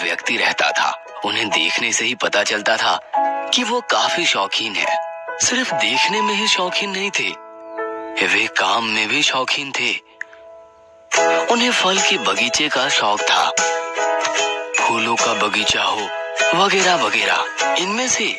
व्यक्ति रहता था। उन्हें देखने से ही पता चलता था कि वो काफी शौकीन है। सिर्फ देखने में ही शौकीन नहीं थे, वे काम में भी शौकीन थे। उन्हें फल के बगीचे का शौक था, फूलों का बगीचा हो वगैरह वगैरह। इनमें से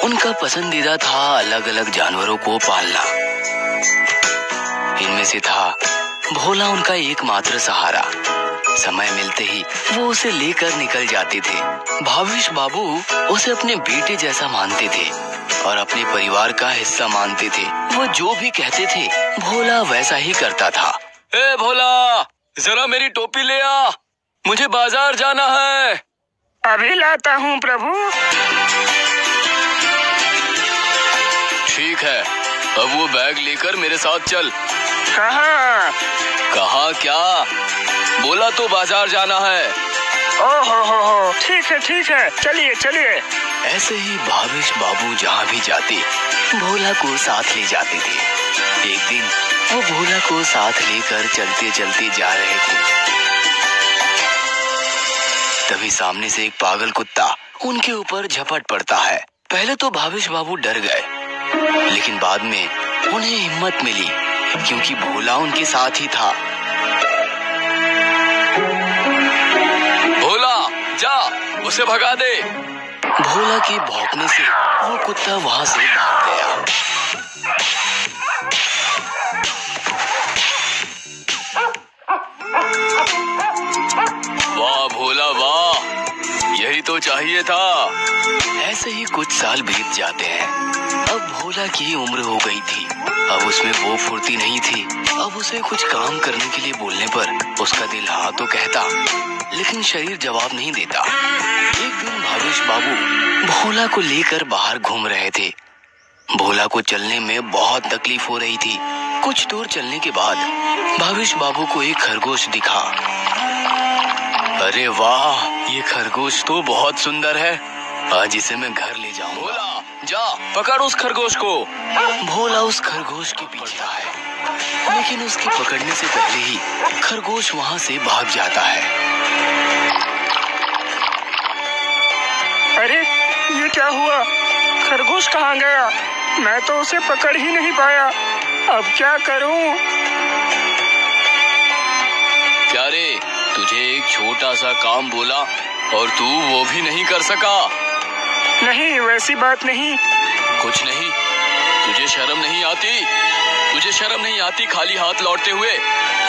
उनका पसंदीदा था अलग अलग जानवरों को पालना। इनमें से था भोला उनका एकमात्र सहारा। समय मिलते ही वो उसे लेकर निकल जाते थे। भाविश बाबू उसे अपने बेटे जैसा मानते थे और अपने परिवार का हिस्सा मानते थे। वो जो भी कहते थे भोला वैसा ही करता था। ए भोला, जरा मेरी टोपी ले आ, मुझे बाजार जाना है। अभी लाता हूँ प्रभु। ठीक है, अब वो बैग लेकर मेरे साथ चल। कहाँ? कहाँ क्या, बोला तो बाजार जाना है। ओहो, ठीक है, चलिए चलिए। ऐसे ही भाविश बाबू जहाँ भी जाते भोला को साथ ले जाते थे। एक दिन वो भोला को साथ लेकर चलते चलते जा रहे थे, तभी सामने से एक पागल कुत्ता उनके ऊपर झपट पड़ता है। पहले तो भाविश बाबू डर गए, लेकिन बाद में उन्हें हिम्मत मिली क्योंकि भोला उनके साथ ही था। भोला जा, उसे भगा दे। भोला के भौंकने से वो कुत्ता वहां से भाग गया। वाह भोला वाह, यही तो चाहिए था। ऐसे ही कुछ साल बीत जाते हैं। अब भोला की उम्र हो गई थी। अब उसमें वो फुर्ती नहीं थी। अब उसे कुछ काम करने के लिए बोलने पर उसका दिल हाँ तो कहता, लेकिन शरीर जवाब नहीं देता। एक दिन भाविश बाबू भोला को लेकर बाहर घूम रहे थे। भोला को चलने में बहुत तकलीफ हो रही थी। कुछ दूर चलने के बाद भाविश बाबू को एक खरगोश दिखा। अरे वाह, ये खरगोश तो बहुत सुंदर है, आज इसे मैं घर ले जाऊं। भोला जा, पकड़ उस खरगोश को। भोला उस खरगोश के पीछे है, लेकिन उसके पकड़ने से पहले ही खरगोश वहां से भाग जाता है। अरे ये क्या हुआ? खरगोश कहाँ गया? मैं तो उसे पकड़ ही नहीं पाया। अब क्या करूं? क्या रे, तुझे एक छोटा सा काम बोला और तू वो भी नहीं कर सका? नहीं, वैसी बात नहीं। कुछ नहीं? तुझे शर्म नहीं आती? तुझे शर्म नहीं आती खाली हाथ लौटते हुए?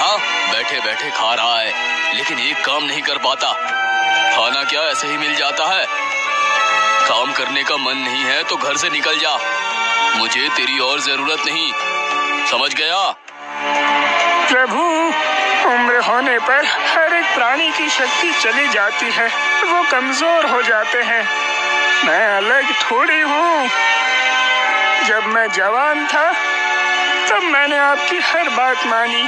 हाँ, बैठे बैठे खा रहा है, लेकिन एक काम नहीं कर पाता। खाना क्या ऐसे ही मिल जाता है? काम करने का मन नहीं है तो घर से निकल जा, मुझे तेरी और जरूरत नहीं, समझ गया? प्रभु, उम्र होने पर हर एक प्राणी की शक्ति चली जाती है, वो कमजोर हो जाते हैं। मैं अलग थोड़ी हूँ। जब मैं जवान था तब मैंने आपकी हर बात मानी।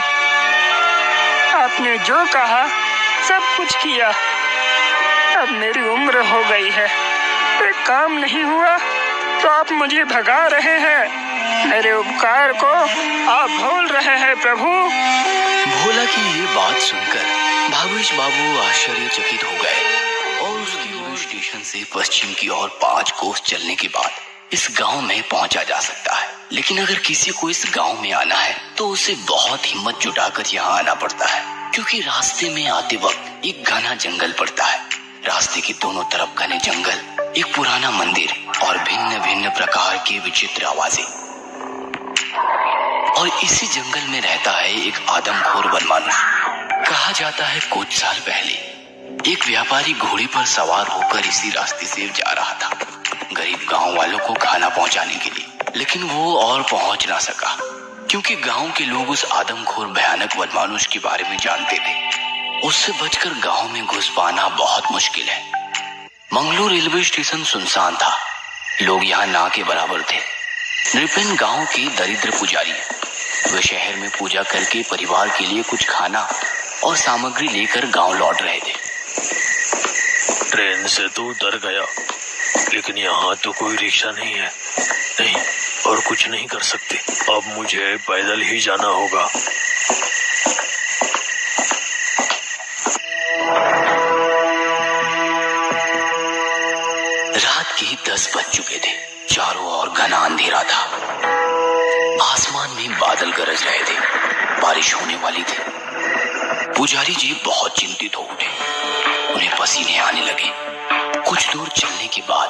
आपने जो कहा सब कुछ किया। अब मेरी उम्र हो गई है, एक काम नहीं हुआ तो आप मुझे भगा रहे हैं। मेरे उपकार को आप भूल रहे हैं प्रभु। भोला की ये बात सुनकर भाविश बाबू आश्चर्यचकित हो गए और उसकी स्टेशन से पश्चिम की ओर 5 कोस चलने के बाद इस गांव में पहुंचा जा सकता है। लेकिन अगर किसी को इस गांव में आना है तो उसे बहुत हिम्मत जुटाकर यहाँ आना पड़ता है, क्योंकि रास्ते में आते वक्त एक घना जंगल पड़ता है। रास्ते के दोनों तरफ घने जंगल, एक पुराना मंदिर और भिन्न भिन्न प्रकार के विचित्र आवाजें। और इसी जंगल में रहता है एक आदमखोर वनमानुष। कहा जाता है कुछ साल पहले एक व्यापारी घोड़े पर सवार होकर इसी रास्ते से जा रहा था गरीब गांव वालों को खाना पहुंचाने के लिए, लेकिन वो और पहुंच ना सका क्योंकि गांव के लोग उस आदमखोर भयानक वनमानुष के बारे में जानते थे। उससे बचकर गांव में घुस पाना बहुत मुश्किल है। मंगलू रेलवे स्टेशन सुनसान था, लोग यहाँ ना के बराबर थे। नृपेन गांव के दरिद्र पुजारी, वे शहर में पूजा करके परिवार के लिए कुछ खाना और सामग्री लेकर गांव लौट रहे थे। ट्रेन से तो उतर गया, लेकिन यहाँ तो कोई रिक्शा नहीं है। नहीं, और कुछ नहीं कर सकते, अब मुझे पैदल ही जाना होगा। रात के 10 बज चुके थे। चारों ओर घना अंधेरा था। आसमान में बादल गरज रहे थे। बारिश होने वाली थी। पुजारी जी बहुत चिंतित हो उठे। उन्हें पसीने आने लगे। कुछ दूर चलने के बाद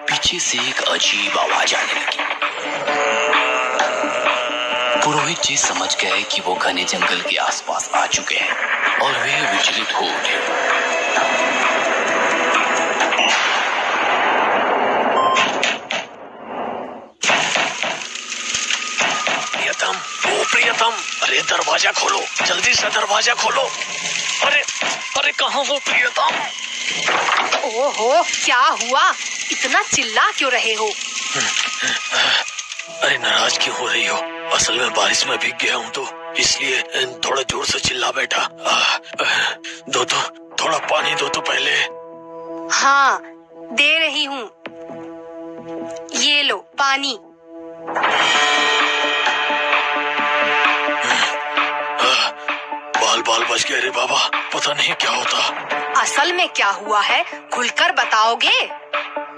पीछे से एक अजीब आवाज आने लगी। पुरोहित जी समझ गए कि वो घने जंगल के आसपास आ चुके हैं और वे विचलित हो उठे। प्रियतम, ओ प्रियतम, अरे दरवाजा खोलो, जल्दी से दरवाजा खोलो। अरे अरे कहाँ हो प्रियतम? ओहो, क्या हुआ? इतना चिल्ला क्यों रहे हो? अरे नाराज क्यों हो रही हो? असल में बारिश में भीग गया हूँ तो इसलिए थोड़ा जोर से चिल्ला बैठा। दो तो थोड़ा पानी दो तो पहले। हाँ, दे रही हूँ। ये लो पानी। बाल बाल बच गए रे बाबा, पता नहीं क्या होता। असल में क्या हुआ है, खुलकर बताओगे?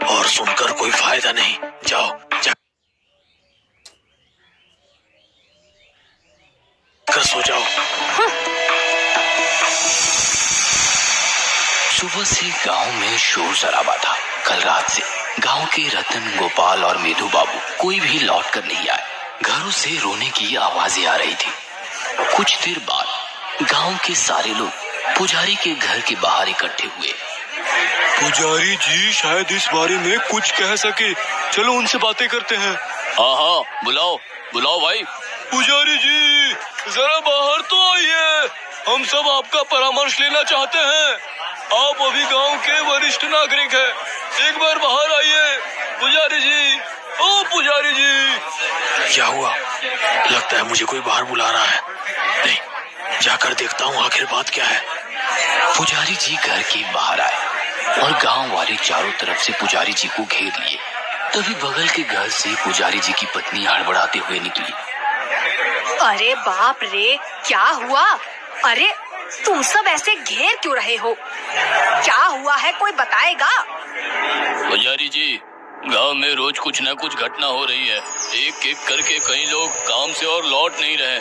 और सुनकर कोई फायदा नहीं, जाओ कर सो जाओ। सुबह से गांव में शोर शराबा था। कल रात से गांव के रतन, गोपाल और मेधू बाबू कोई भी लौट कर नहीं आए। घरों से रोने की आवाजें आ रही थी। कुछ देर बाद गांव के सारे लोग पुजारी के घर के बाहर इकट्ठे हुए। पुजारी जी शायद इस बारे में कुछ कह सके, चलो उनसे बातें करते हैं। हाँ, बुलाओ बुलाओ भाई। पुजारी जी जरा बाहर तो आइए, हम सब आपका परामर्श लेना चाहते हैं। आप अभी गांव के वरिष्ठ नागरिक हैं, एक बार बाहर आइए। पुजारी जी, ओ पुजारी जी। क्या हुआ? लगता है मुझे कोई बाहर बुला रहा है। नहीं, जाकर देखता हूँ आखिर बात क्या है। पुजारी जी घर के बाहर आए और गांव वाले चारों तरफ से पुजारी जी को घेर लिए। तभी बगल के घर से पुजारी जी की पत्नी हड़बड़ाते हुए निकली। अरे बाप रे, क्या हुआ? अरे तुम सब ऐसे घेर क्यों रहे हो? क्या हुआ है, कोई बताएगा? पुजारी जी, गांव में रोज कुछ न कुछ घटना हो रही है। एक एक करके कई लोग काम से और लौट नहीं रहे।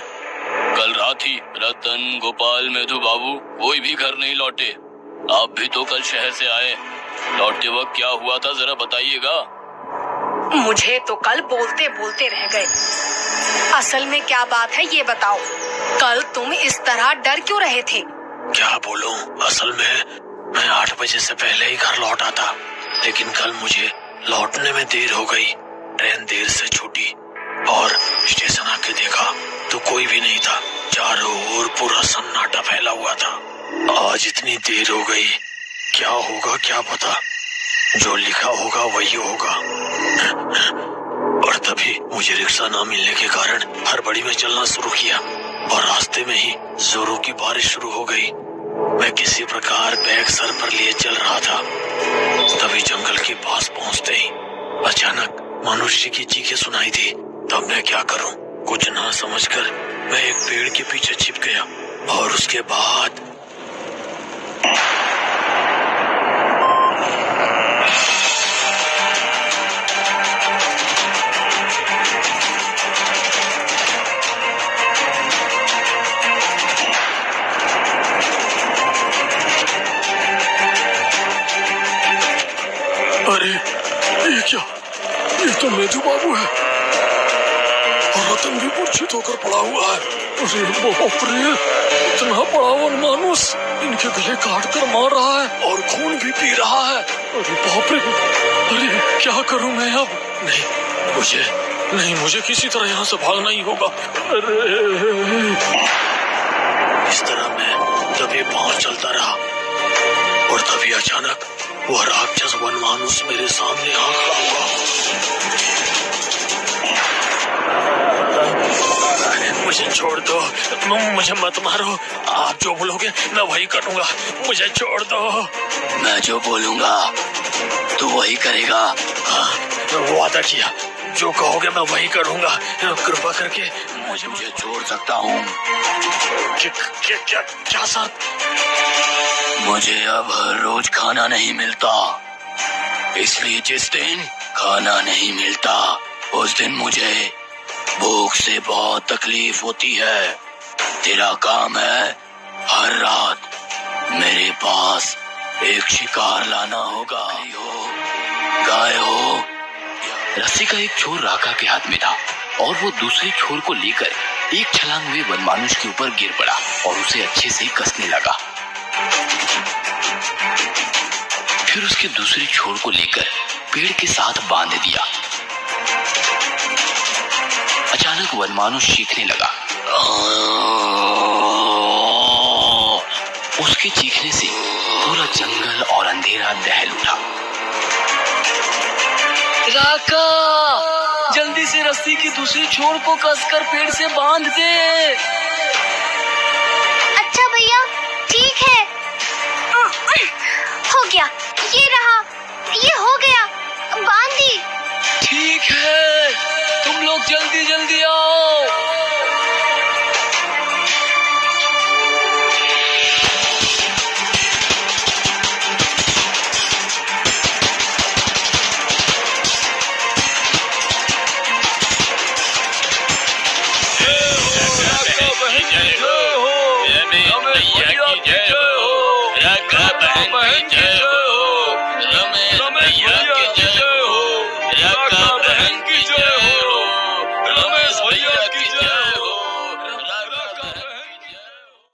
कल रात ही रतन, गोपाल, मेधू बाबू कोई भी घर नहीं लौटे। आप भी तो कल शहर से आए। लौटते वक्त क्या हुआ था, जरा बताइएगा। मुझे तो कल बोलते बोलते रह गए। असल में क्या बात है ये बताओ। कल तुम इस तरह डर क्यों रहे थे? क्या बोलूं, असल में मैं 8 बजे से पहले ही घर लौटा था, लेकिन कल मुझे लौटने में देर हो गई। ट्रेन देर से छूटी और स्टेशन आके देखा तो कोई भी नहीं था। चारों ओर पूरा सन्नाटा फैला हुआ था। आज इतनी देर हो गई, क्या होगा क्या पता। जो लिखा होगा वही होगा। और तभी मुझे रिक्शा ना मिलने के कारण हड़बड़ी में चलना शुरू किया और रास्ते में ही जोरों की बारिश शुरू हो गई। मैं किसी प्रकार बैग सर पर लिए चल रहा था। तभी जंगल के पास पहुंचते ही अचानक मनुष्य की चीखें सुनाई दी। तब मैं क्या करूं, कुछ ना समझकर मैं एक पेड़ के पीछे छिप गया और उसके बाद अरे ये क्या, ये तो मेधू बाबू है और रतन भी मूर्छित होकर पड़ा हुआ है। अरे बाप रे, इतना बड़ा मानुस इनके गले काट कर मार रहा है और खून भी पी रहा है। अरे बाप रे, अरे क्या करूं मैं अब? नहीं, मुझे किसी तरह यहाँ से भागना ही होगा। अरे इस तरह मैं तभी पांव चलता रहा और तभी अचानक वह राक्षस वन मानुस मेरे सामने आ खड़ा हुआ। मुझे छोड़ दो, मुझे मत मारो। आप जो बोलोगे मैं वही करूँगा, मुझे छोड़ दो। मैं जो बोलूंगा तू वही करेगा। हाँ, वादा किया, जो कहोगे मैं वही करूँगा। कृपा करके मुझे छोड़ सकता हूँ। क्या सर? मुझे अब हर रोज खाना नहीं मिलता। इसलिए जिस दिन खाना नहीं मिलता उस दिन मुझे भूख से बहुत तकलीफ होती है। तेरा काम है हर रात मेरे पास एक शिकार लाना होगा। गाय हो। रस्सी का एक छोर राका के हाथ में था और वो दूसरे छोर को लेकर एक छलांग में वनमानुष के ऊपर गिर पड़ा और उसे अच्छे से कसने लगा। फिर उसके दूसरे छोर को लेकर पेड़ के साथ बांध दिया। अचानक वनमानुष चीखने लगा। उसके चीखने से पूरा जंगल और अंधेरा दहल उठा। राका, जल्दी से रस्सी की दूसरी छोर को कसकर पेड़ से बांध दे। अच्छा भैया, ठीक है। हो गया, ये रहा, ये हो गया, बांध दी। ठीक है, तुम लोग जल्दी जल्दी आओ। राका बहन की जय हो।